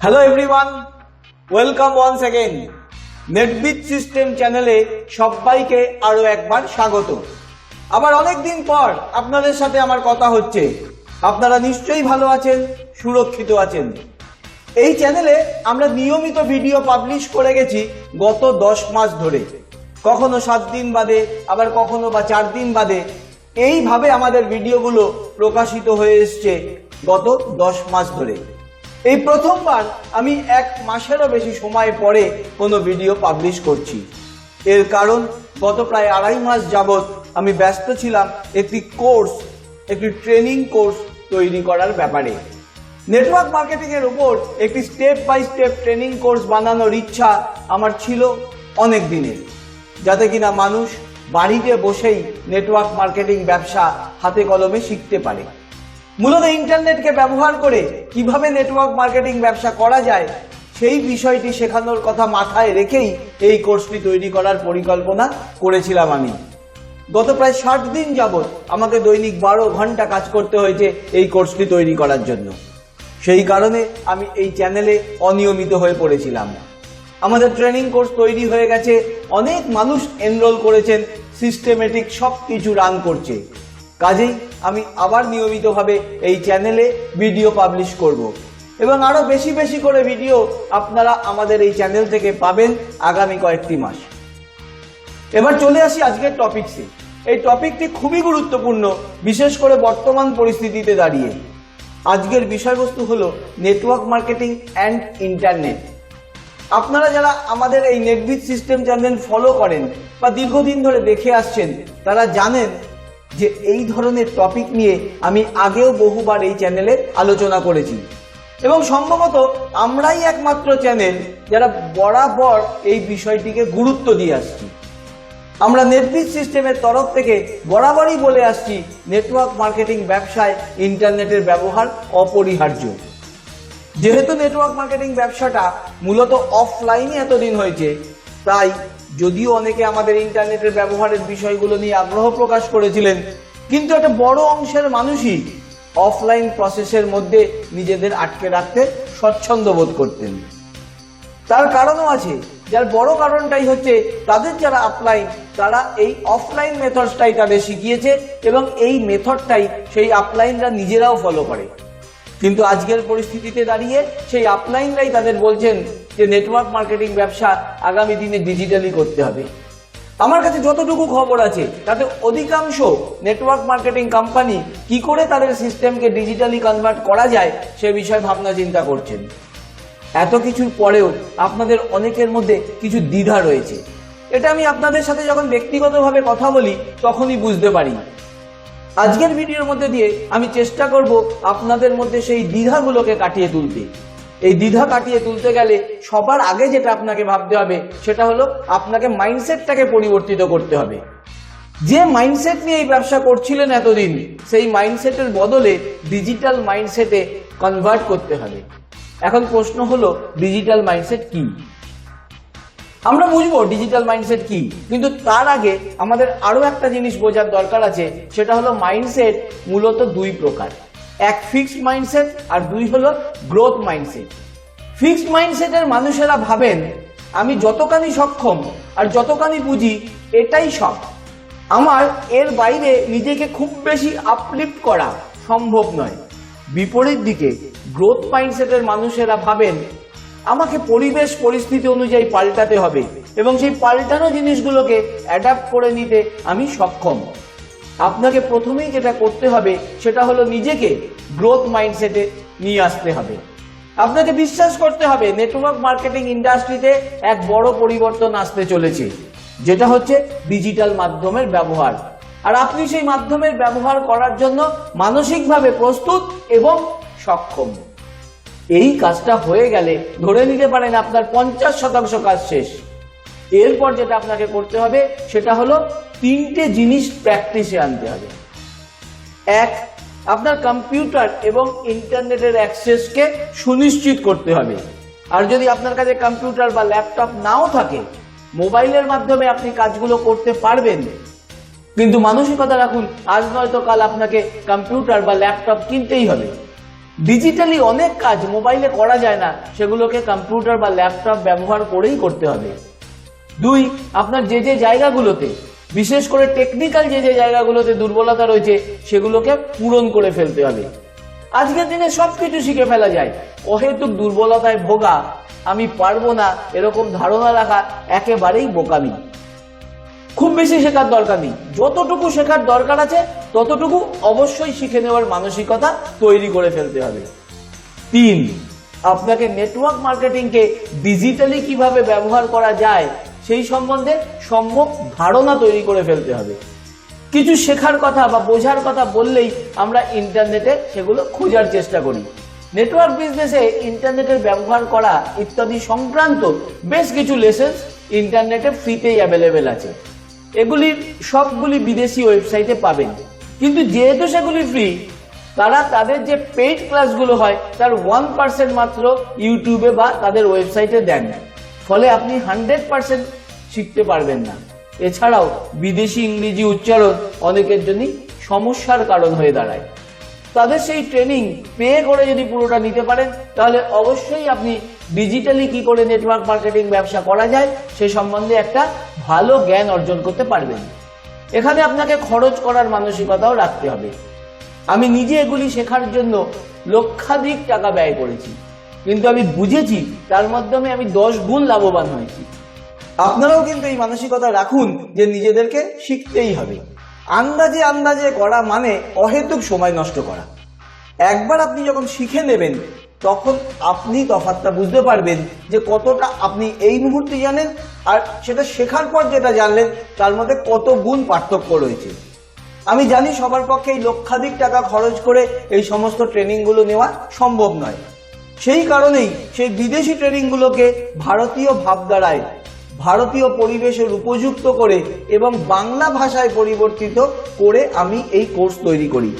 Hello everyone, welcome once again. Netbit system চ্যানেলে সবাইকে আরো একবার স্বাগত। আবার অনেক দিন পর আপনাদের সাথে আমার কথা হচ্ছে। আপনারা নিশ্চয়ই ভালো আছেন, সুরক্ষিত আছেন। এই চ্যানেলে আমরা নিয়মিত ভিডিও পাবলিশ করে গেছি গত 10 মাস ধরে, কখনো 7 দিন বাদে, আবার কখনো বা 4 দিন বাদে। এইভাবে আমাদের ভিডিওগুলো প্রকাশিত হয়ে এসছে গত 10 মাস ধরে। এই প্রথমবার আমি 1 মাসেরও বেশি সময় পরে কোনো ভিডিও পাবলিশ করছি। এর কারণ গত প্রায় 2.5 মাস যাবৎ আমি ব্যস্ত ছিলাম একটি ট্রেনিং কোর্স তৈরি করার ব্যাপারে। নেটওয়ার্ক মার্কেটিং এর উপর একটি step by step training course বানানোর ইচ্ছা আমার ছিল অনেক দিনের, যাতে কিনা মানুষ বাড়িতে বসেই নেটওয়ার্ক মার্কেটিং ব্যবসা হাতে কলমে শিখতে পারে। মূলত ইন্টারনেটকে ব্যবহার করে কিভাবে নেটওয়ার্ক মার্কেটিং ব্যবসা করা যায় সেই বিষয়টি শেখানোর কথা মাথায় রেখেই এই কোর্সটি তৈরি করার পরিকল্পনা করেছিলাম আমি। গত প্রায় 60 দিন যাবৎ আমাকে দৈনিক 12 ঘন্টা কাজ করতে হয়েছে এই কোর্সটি তৈরি করার জন্য। সেই কারণে আমি এই চ্যানেলে অনিয়মিত হয়ে পড়েছিলাম। আমাদের ট্রেনিং কোর্স তৈরি হয়ে গেছে, অনেক মানুষ এনরোল করেছেন, সিস্টেমেটিক সব কিছু রান করছে। কাজেই আমি আবার নিয়মিতভাবে এই চ্যানেলে ভিডিও পাবলিশ করব এবং আরো বেশি বেশি করে ভিডিও আপনারা আমাদের এই চ্যানেল থেকে পাবেন আগামী কয়েকটি মাস। এবার চলে আসি আজকের টপিকসে। এই টপিকটি খুবই গুরুত্বপূর্ণ, বিশেষ করে বর্তমান পরিস্থিতিতে দাঁড়িয়ে। আজকের বিষয়বস্তু হলো নেটওয়ার্ক মার্কেটিং অ্যান্ড ইন্টারনেট। আপনারা যারা আমাদের এই নেটবিট সিস্টেম চ্যানেল ফলো করেন বা দীর্ঘদিন ধরে দেখে আসছেন, তারা জানেন যে এই ধরনের টপিক নিয়ে আমি আগেও বহুবার এই চ্যানেলে আলোচনা করেছি এবং সম্ভবত আমরাই একমাত্র চ্যানেল যারা বরাবর এই বিষয়টিকে গুরুত্ব দিয়ে আসছি। আমরা নেটবিট সিস্টেমের তরফ থেকে বরাবরই বলে আসছি নেটওয়ার্ক মার্কেটিং ব্যবসায় ইন্টারনেটের ব্যবহার অপরিহার্য। যেহেতু নেটওয়ার্ক মার্কেটিং ব্যবসাটা মূলত অফলাইনে এতদিন হয়েছে, তাই যদিও অনেকে আমাদের ইন্টারনেটের ব্যবহারের বিষয়গুলো নিয়ে আগ্রহ প্রকাশ করেছিলেন, কিন্তু একটা বড় অংশের মানুষই অফলাইন প্রসেসের মধ্যে নিজেদের আটকে রাখতে স্বচ্ছন্দ বোধ করতেন। তার কারণও আছে, যার বড় কারণটাই হচ্ছে তাদের যারা আপলাইন, তারা এই অফলাইন মেথডসটাই তাদের শিখিয়েছে এবং এই মেথডটাই সেই আপলাইনরা নিজেরাও ফলো করে। কিন্তু আজকের পরিস্থিতিতে দাঁড়িয়ে সেই আপলাইনরাই তাদের বলছেন যে নেটওয়ার্ক মার্কেটিং ব্যবসা আগামী দিনে ডিজিটালি করতে হবে। আমার কাছে যতটুকু খবর আছে তাতে অধিকাংশ নেটওয়ার্ক মার্কেটিং কোম্পানি কি করে তাদের সিস্টেমকে ডিজিটালি কনভার্ট করা যায় সে বিষয়ে ভাবনা চিন্তা করছেন। এত কিছুর পরেও আপনাদের অনেকের মধ্যে কিছু দ্বিধা রয়েছে। এটা আমি আপনাদের সাথে যখন ব্যক্তিগতভাবে কথা বলি তখনই বুঝতে পারি। আজকের ভিডিওর মধ্যে দিয়ে আমি চেষ্টা করব আপনাদের মধ্যে সেই দ্বিধাগুলোকে কাটিয়ে তুলতে। এই দ্বিধা কাটিয়ে তুলতে গেলে সবার আগে যেটা আপনাকে ভাবতে হবে সেটা হলো আপনাকে মাইন্ডসেটটাকে পরিবর্তিত করতে হবে। যে মাইন্ডসেট নিয়ে এই ব্যবসা করছিলেন এতদিন, সেই মাইন্ডসেটের বদলে ডিজিটাল মাইন্ডসেটে কনভার্ট করতে হবে। এখন প্রশ্ন হলো ডিজিটাল মাইন্ডসেট কি? আমরা বুঝবো ডিজিটাল মাইন্ডসেট কি, কিন্তু তার আগে আমাদের আরো একটা জিনিস বোঝার দরকার আছে। সেটা হলো মাইন্ডসেট মূলত 2 প্রকার, এক ফিক্সড মাইন্ডসেট আর 2 হলো গ্রোথ মাইন্ডসেট। ফিক্সড মাইন্ডসেটের মানুষেরা ভাবেন আমি যতখানি সক্ষম আর যতখানি বুঝি এটাই সব, আমার এর বাইরে নিজেকে খুব বেশি আপলিফট করা সম্ভব নয়। বিপরীত দিকে গ্রোথ মাইন্ডসেটের মানুষেরা ভাবেন আমাকে পরিবেশ পরিস্থিতি অনুযায়ী পাল্টাতে হবে এবং সেই পাল্টানো জিনিসগুলোকে অ্যাডাপ্ট করে নিতে আমি সক্ষম। আপনাকে প্রথমেই যেটা করতে হবে সেটা হলো নিজেকে গ্রোথ মাইন্ডসেটে নিয়ে আসতে হবে। আপনাকে বিশ্বাস করতে হবে নেটওয়ার্ক মার্কেটিং ইন্ডাস্ট্রিতে এক বড় পরিবর্তন আসতে চলেছে, যেটা হচ্ছে ডিজিটাল মাধ্যমের ব্যবহার। আর আপনি সেই মাধ্যমের ব্যবহার করার জন্য মানসিকভাবে প্রস্তুত এবং সক্ষম। এই কাজটা হয়ে গেলে ধরে নিতে পারেন আপনার 50% কাজ শেষ। এরপর যেটা আপনাকে করতে হবে সেটা হলো 3টে জিনিস প্র্যাকটিসে আনতে হবে। 1, আপনার কম্পিউটার এবং ইন্টারনেটের অ্যাক্সেসকে সুনিশ্চিত করতে হবে। আর যদি আপনার কাছে কম্পিউটার বা ল্যাপটপ নাও থাকে, মোবাইলের মাধ্যমে আপনি কাজগুলো করতে পারবেন। কিন্তু মানসিকতা রাখুন, আজ নয়তো কাল আপনাকে কম্পিউটার বা ল্যাপটপ কিনতেই হবে। ডিজিটালি অনেক কাজ মোবাইলে করা যায় না, সেগুলোকে কম্পিউটার বা ল্যাপটপ ব্যবহার করেই করতে হবে। 2, আপনার যে যে জায়গাগুলোতে, বিশেষ করে টেকনিক্যাল যে যে জায়গাগুলোতে দুর্বলতা রয়েছে সেগুলোকে পূরণ করে ফেলতে হবে। আজকের দিনে সবকিছু শিখে ফেলা যায়, অহেতুক দুর্বলতায় ভোগা, আমি পারবো না এরকম ধারণা রাখা একেবারেই বোকামি। খুব বেশি শেখার দরকার নেই, যতটুকু শেখার দরকার আছে ততটুকু অবশ্যই শিখে নেওয়ার মানসিকতা তৈরি করে ফেলতে হবে। 3, আপনাকে নেটওয়ার্ক মার্কেটিংকে ডিজিটালি কিভাবে ব্যবহার করা যায় সেই সম্বন্ধে সম্যক ধারণা তৈরি করে ফেলতে হবে। কিছু শেখার কথা বা বোঝার কথা বললেই আমরা ইন্টারনেটে সেগুলো খোঁজার চেষ্টা করি। নেটওয়ার্ক বিজনেসে ইন্টারনেটের ব্যবহার করা ইত্যাদি সংক্রান্ত বেশ কিছু লেসেন্স ইন্টারনেটে ফ্রিতেই অ্যাভেলেবেল আছে। এগুলির সবগুলি বিদেশি ওয়েবসাইটে পাবেন, কিন্তু যেহেতু সেগুলি ফ্রি, তারা তাদের যে পেইড ক্লাসগুলো হয় তার 1% মাত্র ইউটিউবে বা তাদের ওয়েবসাইটে দেন, ফলে আপনি 100% শিখতে পারবেন না। এছাড়াও বিদেশি ইংরেজি উচ্চারণ অনেকের জন্য সমস্যার কারণ হয়ে দাঁড়ায়। তাদের সেই ট্রেনিং পে করে যদি পুরোটা নিতে পারেন, তাহলে অবশ্যই আপনি ডিজিটালি কি করে নেটওয়ার্ক মার্কেটিং ব্যবসা করা যায় সে সম্বন্ধে একটা ভালো জ্ঞান অর্জন করতে পারবেন। এখানে আপনাকে খরচ করার মানসিকতাও রাখতে হবে। আমি নিজে এগুলি শেখার জন্য লক্ষাধিক টাকা ব্যয় করেছি, কিন্তু আমি বুঝেছি তার মাধ্যমে আমি 10 গুণ লাভবান হয়েছি। আপনারাও কিন্তু এই মানসিকতা রাখুন যে নিজেদেরকে শিখতেই হবে। আন্দাজে আন্দাজে করা মানে অহেতুক সময় নষ্ট করা। একবার আপনি যখন শিখে নেবেন তখন আপনি তফাৎটা বুঝতে পারবেন যে কতটা আপনি এই মুহূর্তে জানেন আর সেটা শেখার পর যেটা জানলেন তার মধ্যে কত গুণ পার্থক্য রয়েছে। আমি জানি সবার পক্ষে এই লক্ষাধিক টাকা খরচ করে এই সমস্ত ট্রেনিংগুলো নেওয়া সম্ভব নয়। সেই কারণেই সেই বিদেশি ট্রেনিংগুলোকে ভারতীয় ভাবধারায়, ভারতীয় পরিবেশের উপযুক্ত করে এবং বাংলা ভাষায় পরিবর্তিত করে আমি এই কোর্স তৈরি করি।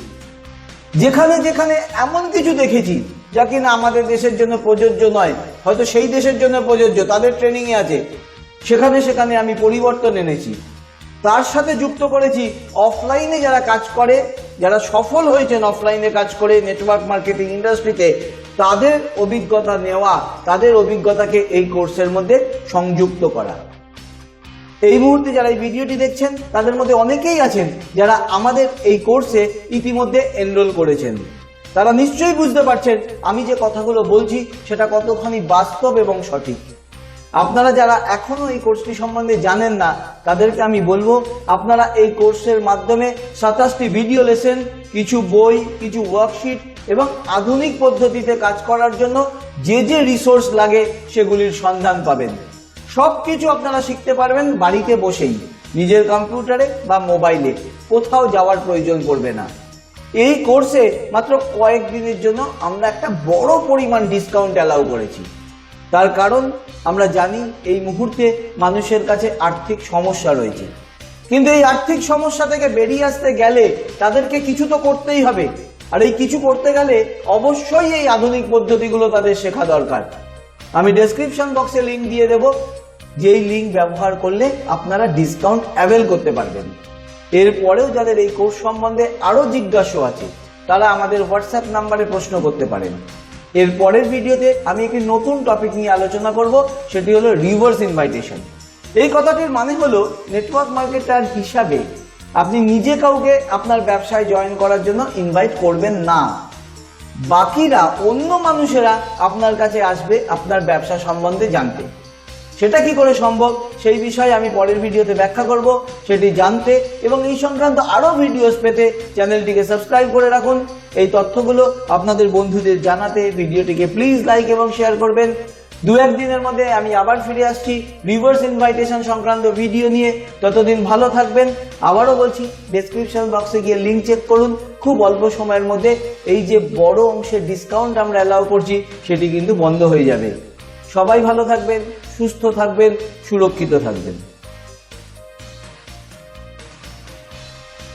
যেখানে যেখানে এমন কিছু দেখেছি যা কিনা আমাদের দেশের জন্য প্রযোজ্য নয়, হয়তো সেই দেশের জন্য প্রযোজ্য, তাদের ট্রেনিংয়ে আছে, সেখানে সেখানে আমি পরিবর্তন এনেছি। তার সাথে যুক্ত করেছি অফলাইনে যারা কাজ করে, যারা সফল হয়েছেন অফলাইনে কাজ করে নেটওয়ার্ক মার্কেটিং ইন্ডাস্ট্রিতে, তাদের অভিজ্ঞতা নেওয়া, তাদের অভিজ্ঞতাকে এই কোর্সের মধ্যে সংযুক্ত করা। এই মুহূর্তে যারা এই ভিডিওটি দেখছেন তাদের মধ্যে অনেকেই আছেন যারা আমাদের এই কোর্সে ইতিমধ্যে এনরোল করেছেন। তারা নিশ্চয়ই বুঝতে পারছেন আমি যে কথাগুলো বলছি সেটা কতখানি বাস্তব এবং সঠিক। আপনারা যারা এখনো এই কোর্সটি সম্বন্ধে জানেন না তাদেরকে আমি বলবো, আপনারা এই কোর্সের মাধ্যমে 27টি ভিডিও লেসন, কিছু বই, কিছু ওয়ার্কশিট এবং আধুনিক পদ্ধতিতে কাজ করার জন্য যে যে রিসোর্স লাগে সেগুলির সন্ধান পাবেন। সবকিছু আপনারা শিখতে পারবেন বাড়িতে বসেই, নিজের কম্পিউটারে বা মোবাইলে, কোথাও যাওয়ার প্রয়োজন পড়বে না। এই কোর্সে মাত্র কয়েকদিনের জন্য আমরা একটা বড় পরিমাণ ডিসকাউন্ট অ্যালাউ করেছি। তার কারণ আমরা জানি এই মুহূর্তে মানুষের কাছে আর্থিক সমস্যা রয়েছে, কিন্তু এই আর্থিক সমস্যা থেকে বেরিয়ে আসতে গেলে তাদেরকে কিছু তো করতেই হবে, আর এই কিছু করতে গেলে অবশ্যই এই আধুনিক পদ্ধতিগুলো তাদের শেখা দরকার। আমি ডেসক্রিপশন বক্সে লিঙ্ক দিয়ে দেব, যেই লিঙ্ক ব্যবহার করলে আপনারা ডিসকাউন্ট অ্যাভেল করতে পারবেন। এরপরেও যাদের এই কোর্স সম্বন্ধে আরও জিজ্ঞাসা আছে তারা আমাদের হোয়াটসঅ্যাপ নাম্বারে প্রশ্ন করতে পারেন। এর পরের ভিডিওতে আমি একটি নতুন টপিক নিয়ে আলোচনা করব, সেটি হলো রিভার্স ইনভাইটেশন। এই কথাটির মানে হলো নেটওয়ার্ক মার্কেটার হিসাবে আপনি নিজে কাউকে আপনার ব্যবসায় জয়েন করার জন্য ইনভাইট করবেন না, বাকিরা অন্য মানুষেরা আপনার কাছে আসবে আপনার ব্যবসা সম্বন্ধে জানতে। সেটা কি করে সম্ভব সেই বিষয়ে আমি পরের ভিডিওতে ব্যাখ্যা করব। সেটি জানতে এবং এই সংক্রান্ত আরও ভিডিওস পেতে চ্যানেলটিকে সাবস্ক্রাইব করে রাখুন। এই তথ্যগুলো আপনাদের বন্ধুদের জানাতে ভিডিওটিকে প্লিজ লাইক এবং শেয়ার করবেন। 2-1 দিনের মধ্যে আমি আবার ফিরে আসছি রিভার্স ইনভাইটেশন সংক্রান্ত ভিডিও নিয়ে। ততদিন ভালো থাকবেন। আবারও বলছি, ডেসক্রিপশন বক্সে গিয়ে লিঙ্ক চেক করুন। খুব অল্প সময়ের মধ্যে এই যে বড় অংশের ডিসকাউন্ট আমরা অ্যালাউ করছি সেটি কিন্তু বন্ধ হয়ে যাবে। সবাই ভালো থাকবেন, সুস্থ থাকবেন, সুরক্ষিত থাকবেন।